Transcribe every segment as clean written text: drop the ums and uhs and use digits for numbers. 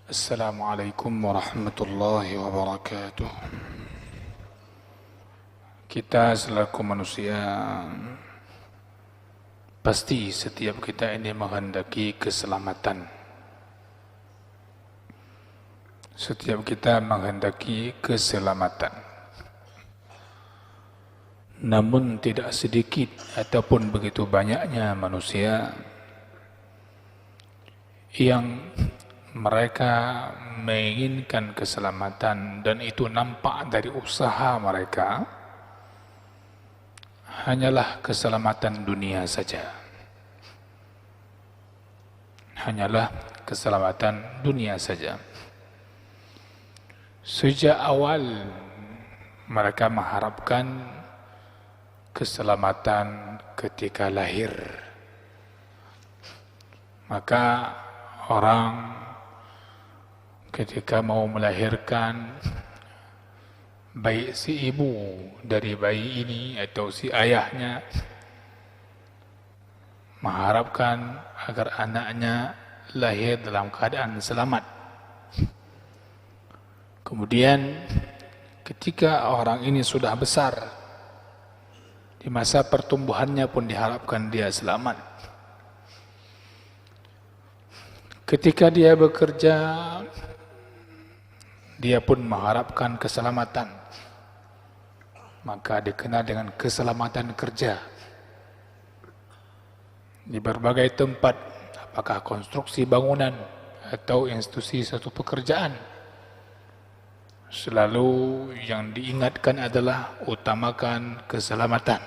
Assalamualaikum warahmatullahi wabarakatuh. Kita selaku manusia, pasti setiap kita ini menghendaki keselamatan. Setiap kita menghendaki keselamatan. Namun tidak sedikit ataupun begitu banyaknya manusia yang mereka menginginkan keselamatan dan itu nampak dari usaha mereka hanyalah keselamatan dunia saja. Hanyalah keselamatan dunia saja. Sejak awal mereka mengharapkan keselamatan ketika lahir. Maka orang ketika mau melahirkan, baik si ibu dari bayi ini atau si ayahnya mengharapkan agar anaknya lahir dalam keadaan selamat. Kemudian ketika orang ini sudah besar, di masa pertumbuhannya pun diharapkan dia selamat. Ketika dia bekerja, dia pun mengharapkan keselamatan. Maka dikenal dengan keselamatan kerja. Di berbagai tempat, apakah konstruksi bangunan atau institusi satu pekerjaan, selalu yang diingatkan adalah utamakan keselamatan.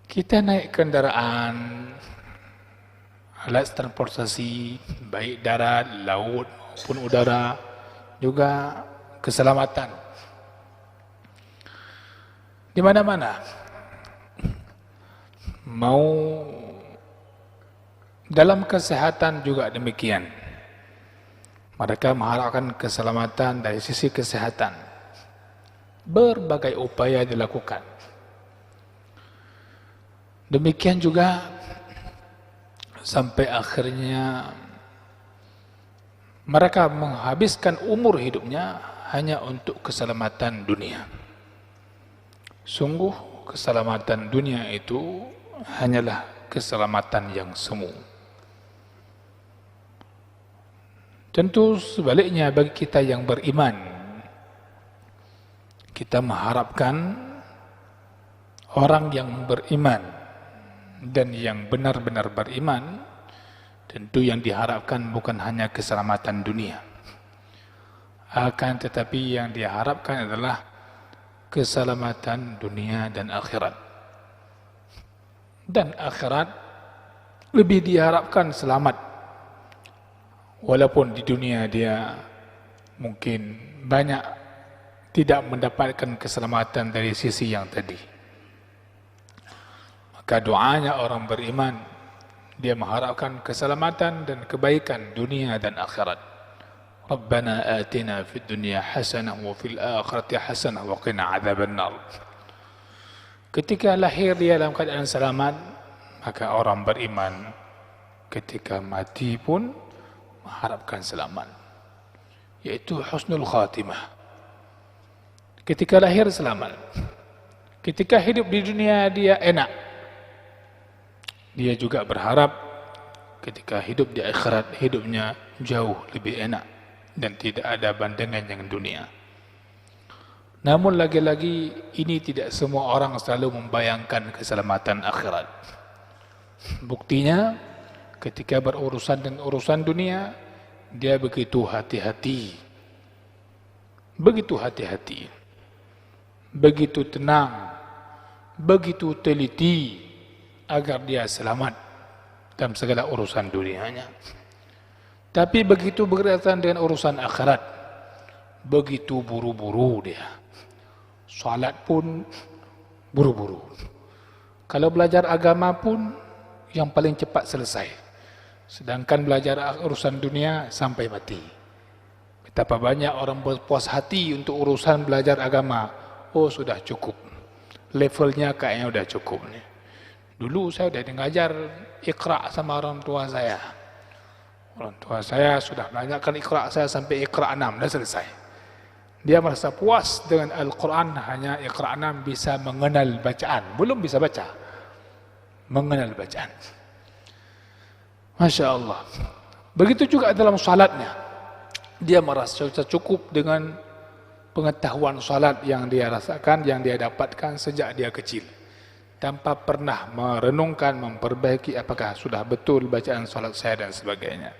Kita naik kendaraan, alat transportasi, baik darat, laut maupun udara, juga keselamatan. Di mana-mana mau dalam kesehatan juga demikian. Mereka mengharapkan keselamatan dari sisi kesehatan. Berbagai upaya dilakukan. Demikian juga sampai akhirnya mereka menghabiskan umur hidupnya hanya untuk keselamatan dunia. Sungguh keselamatan dunia itu hanyalah keselamatan yang semu. Tentu sebaliknya bagi kita yang beriman, kita mengharapkan orang yang beriman dan yang benar-benar beriman, tentu yang diharapkan bukan hanya keselamatan dunia, akan tetapi yang diharapkan adalah keselamatan dunia dan akhirat. Dan akhirat lebih diharapkan selamat, walaupun di dunia dia mungkin banyak tidak mendapatkan keselamatan dari sisi yang tadi. Maka doanya orang beriman, dia mengharapkan keselamatan dan kebaikan dunia dan akhirat. Rabbana atina fid dunya hasanah wa fil akhirati hasanah wa qina adzabannar. Ketika lahir dia dalam keadaan selamat, maka orang beriman ketika mati pun mengharapkan selamat, yaitu husnul khatimah. Ketika lahir selamat, ketika hidup di dunia dia enak, dia juga berharap ketika hidup di akhirat hidupnya jauh lebih enak dan tidak ada bandingan dengan dunia. Namun lagi-lagi ini tidak semua orang selalu membayangkan keselamatan akhirat. Buktinya ketika berurusan dengan urusan dunia, dia begitu hati-hati, begitu hati-hati, begitu tenang, begitu teliti agar dia selamat dalam segala urusan dunianya. Tapi begitu berkaitan dengan urusan akhirat, begitu buru-buru dia. Salat pun buru-buru. Kalau belajar agama pun yang paling cepat selesai. Sedangkan belajar urusan dunia sampai mati. Betapa banyak orang berpuas hati untuk urusan belajar agama. Oh sudah cukup. Levelnya kayaknya sudah cukup nih. Dulu saya sudah ngajar Iqra sama orang tua saya. Orang tua saya sudah belajarkan Iqra saya sampai Iqra 6 dah selesai. Dia merasa puas dengan Al-Quran, hanya Iqra 6 bisa mengenal bacaan, belum bisa baca, mengenal bacaan. Masya Allah. Begitu juga dalam salatnya, dia merasa cukup dengan pengetahuan salat yang dia rasakan, yang dia dapatkan sejak dia kecil, tanpa pernah merenungkan, memperbaiki apakah sudah betul bacaan salat saya dan sebagainya.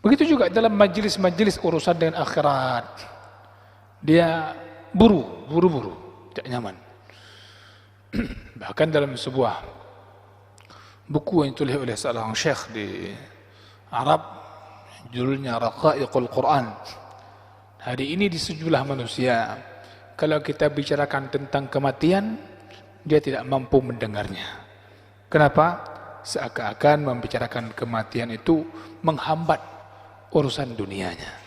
Begitu juga dalam majlis-majlis urusan dengan akhirat, dia buru-buru, tidak nyaman. Bahkan dalam sebuah buku yang ditulis oleh seorang syekh di Arab, judulnya Raqaiqul Quran. Hari ini di sejumlah manusia, kalau kita bicarakan tentang kematian, dia tidak mampu mendengarnya. Kenapa? Seakan-akan membicarakan kematian itu menghambat urusan dunianya.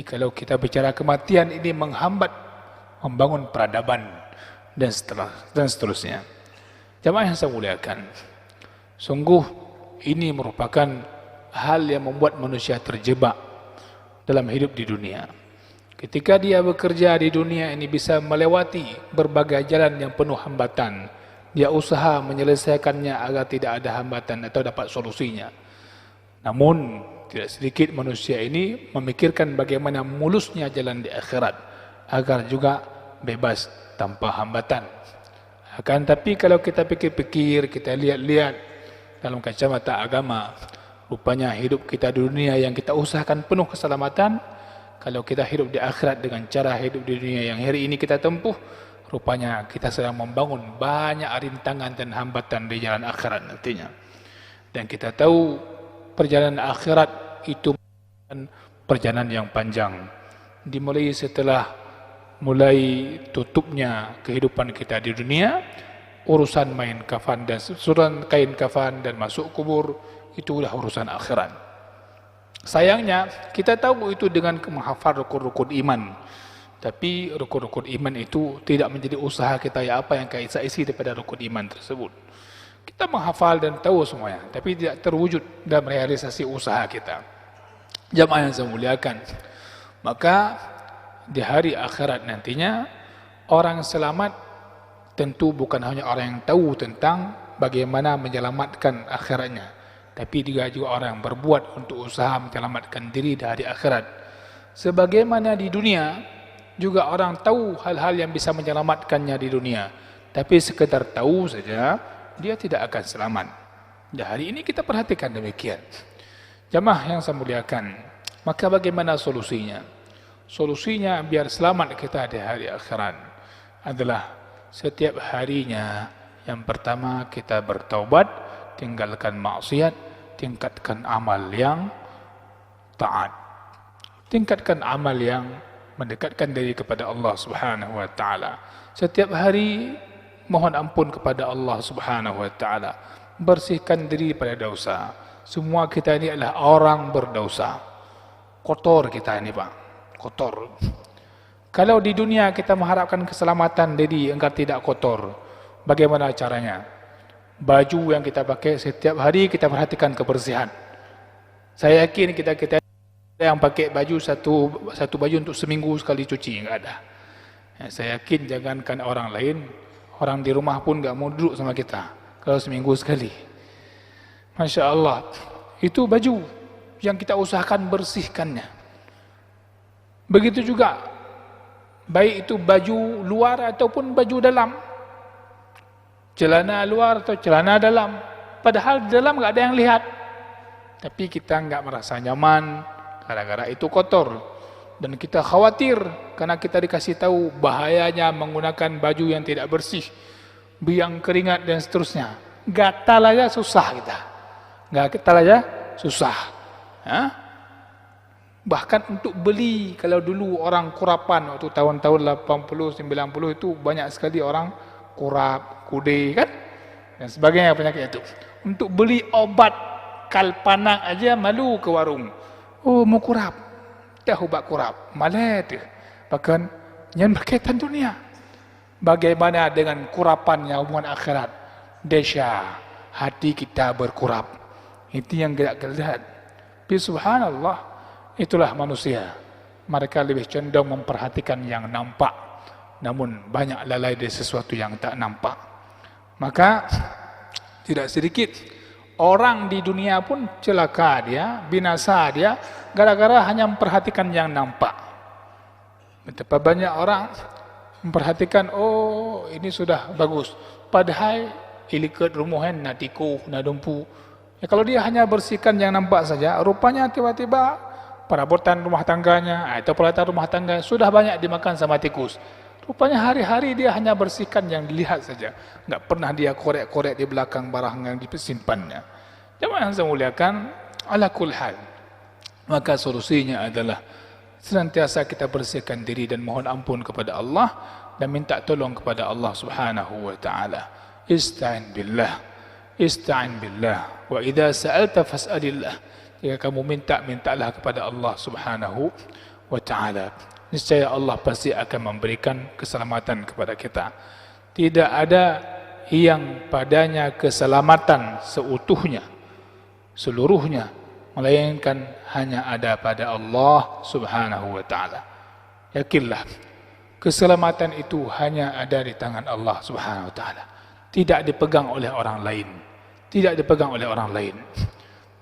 Kalau kita bicara kematian, ini menghambat membangun peradaban dan seterusnya. Jamaah yang saya muliakan, sungguh ini merupakan hal yang membuat manusia terjebak dalam hidup di dunia. Ketika dia bekerja di dunia ini bisa melewati berbagai jalan yang penuh hambatan, dia usaha menyelesaikannya agar tidak ada hambatan atau dapat solusinya. Namun tidak sedikit manusia ini memikirkan bagaimana mulusnya jalan di akhirat agar juga bebas tanpa hambatan. Akan tapi kalau kita pikir-pikir, kita lihat-lihat dalam kacamata agama, rupanya hidup kita di dunia yang kita usahakan penuh keselamatan, kalau kita hidup di akhirat dengan cara hidup di dunia yang hari ini kita tempuh, rupanya kita sedang membangun banyak rintangan dan hambatan di jalan akhirat nantinya. Dan kita tahu perjalanan akhirat itu perjalanan yang panjang, dimulai setelah mulai tutupnya kehidupan kita di dunia, urusan main kafan dan susunan kain kafan dan masuk kubur, itulah urusan akhirat. Sayangnya kita tahu itu dengan menghafal rukun-rukun iman, tapi rukun-rukun iman itu tidak menjadi usaha kita, ya apa yang kita isi daripada rukun iman tersebut. Kita menghafal dan tahu semuanya, tapi tidak terwujud dalam realisasi usaha kita. Jamaah yang saya muliakan, maka di hari akhirat nantinya, orang selamat tentu bukan hanya orang yang tahu tentang bagaimana menyelamatkan akhiratnya, tapi juga orang yang berbuat untuk usaha menyelamatkan diri dari akhirat. Sebagaimana di dunia, juga orang tahu hal-hal yang bisa menyelamatkannya di dunia, tapi sekedar tahu saja, dia tidak akan selamat. Dan hari ini kita perhatikan demikian. Jamaah yang saya muliakan, maka bagaimana solusinya? Solusinya biar selamat kita di hari akhirat adalah setiap harinya, yang pertama kita bertaubat, tinggalkan maksiat, tingkatkan amal yang taat, tingkatkan amal yang mendekatkan diri kepada Allah Subhanahu wa taala. Setiap hari mohon ampun kepada Allah Subhanahu wa taala, bersihkan diri pada dosa. Semua kita ini adalah orang berdosa, kotor kita ini Pak, kotor. Kalau di dunia kita mengharapkan keselamatan diri agar tidak kotor, bagaimana caranya? Baju yang kita pakai setiap hari kita perhatikan kebersihan. Saya yakin kita yang pakai baju satu baju untuk seminggu sekali cuci, enggak ada. Saya yakin jangankan orang lain, orang di rumah pun enggak mau duduk sama kita kalau seminggu sekali. Masya Allah, itu baju yang kita usahakan bersihkannya. Begitu juga, baik itu baju luar ataupun baju dalam, celana luar atau celana dalam, padahal di dalam enggak ada yang lihat, tapi kita enggak merasa nyaman gara-gara itu kotor, dan kita khawatir karena kita dikasih tahu bahayanya menggunakan baju yang tidak bersih, biang keringat dan seterusnya. Gatal aja susah kita, gatal aja susah. Bahkan untuk beli, kalau dulu orang kurapan waktu tahun-tahun 80 90 itu banyak sekali orang kurap, kude kan dan sebagainya penyakit itu. Untuk beli obat kalpanak aja malu ke warung. Oh mau kurap, dah ubat kurap, malah tu. Bahkan yang berkaitan dunia. Bagaimana dengan kurapan yang hubungan akhirat? Desya, hati kita berkurap. Itu yang tidak kelihatan. Tapi subhanallah, itulah manusia. Mereka lebih cenderung memperhatikan yang nampak, namun banyak lalai dari sesuatu yang tak nampak. Maka tidak sedikit orang di dunia pun celaka dia, binasa dia, gara-gara hanya memperhatikan yang nampak. Betapa banyak orang memperhatikan, oh ini sudah bagus, padahal ilikat rumuhan nak tiku, nak dumpu. Ya, kalau dia hanya bersihkan yang nampak saja, rupanya tiba-tiba perabotan rumah tangganya atau peralatan rumah tangga sudah banyak dimakan sama tikus. Rupanya hari-hari dia hanya bersihkan yang dilihat saja, enggak pernah dia korek-korek di belakang barang yang disimpannya. Jemaah yang saya muliakan, ala kul hal, maka solusinya adalah senantiasa kita bersihkan diri dan mohon ampun kepada Allah dan minta tolong kepada Allah Subhanahu wa taala. Ista'in billah, ista'in billah, wa idza sa'alta fas'alillah. Jika kamu mintalah kepada Allah Subhanahu wa taala. Niscaya Allah pasti akan memberikan keselamatan kepada kita. Tidak ada yang padanya keselamatan seutuhnya, seluruhnya, melainkan hanya ada pada Allah Subhanahu wa taala. Yakinlah, keselamatan itu hanya ada di tangan Allah Subhanahu wa taala. Tidak dipegang oleh orang lain. Tidak dipegang oleh orang lain.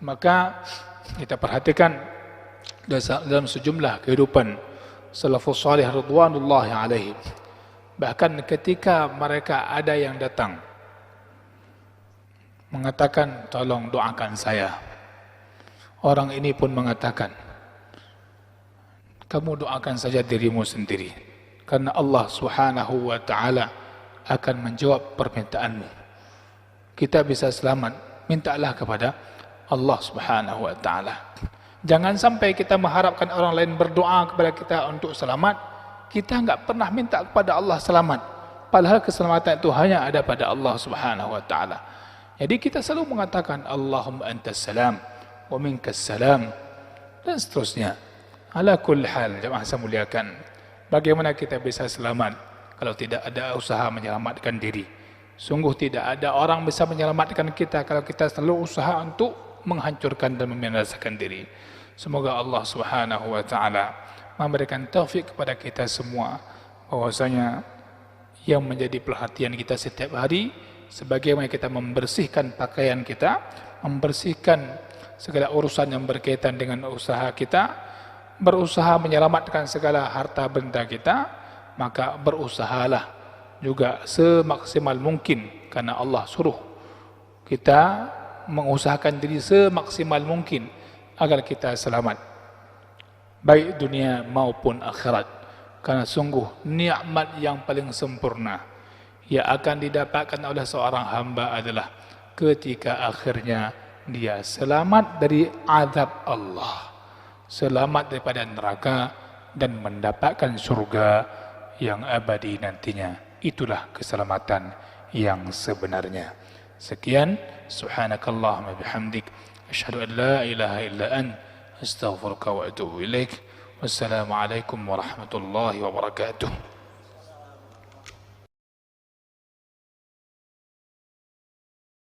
Maka kita perhatikan dalam sejumlah kehidupan salafus salih ridwanullahi alaihim. Bahkan ketika mereka ada yang datang mengatakan, tolong doakan saya, orang ini pun mengatakan, kamu doakan saja dirimu sendiri, karena Allah Subhanahu wa taala akan menjawab permintaanmu. Kita bisa selamat, mintalah kepada Allah Subhanahu wa taala. Jangan sampai kita mengharapkan orang lain berdoa kepada kita untuk selamat, kita enggak pernah minta kepada Allah selamat, padahal keselamatan itu hanya ada pada Allah Subhanahu wa taala. Jadi kita selalu mengatakan Allahumma antas salam wa minkas salam, dan seterusnya. Ala kulli hal, jemaah saya muliakan, bagaimana kita bisa selamat kalau tidak ada usaha menyelamatkan diri? Sungguh tidak ada orang bisa menyelamatkan kita kalau kita selalu usaha untuk menghancurkan dan membinasakan diri. Semoga Allah Subhanahu wa taala memberikan taufik kepada kita semua, bahwasanya yang menjadi perhatian kita setiap hari, sebagaimana kita membersihkan pakaian kita, membersihkan segala urusan yang berkaitan dengan usaha kita, berusaha menyelamatkan segala harta benda kita, maka berusahalah juga semaksimal mungkin, karena Allah suruh kita mengusahakan diri semaksimal mungkin agar kita selamat, baik dunia maupun akhirat. Karena sungguh nikmat yang paling sempurna yang akan didapatkan oleh seorang hamba adalah ketika akhirnya dia selamat dari azab Allah, selamat daripada neraka, dan mendapatkan surga yang abadi nantinya. Itulah keselamatan yang sebenarnya. Sekian, subhanakallahumma bihamdik, asyhadu an la ilaha illa ant, astaghfiruka wa atubu ilaik. Wassalamualaikum warahmatullahi wabarakatuh.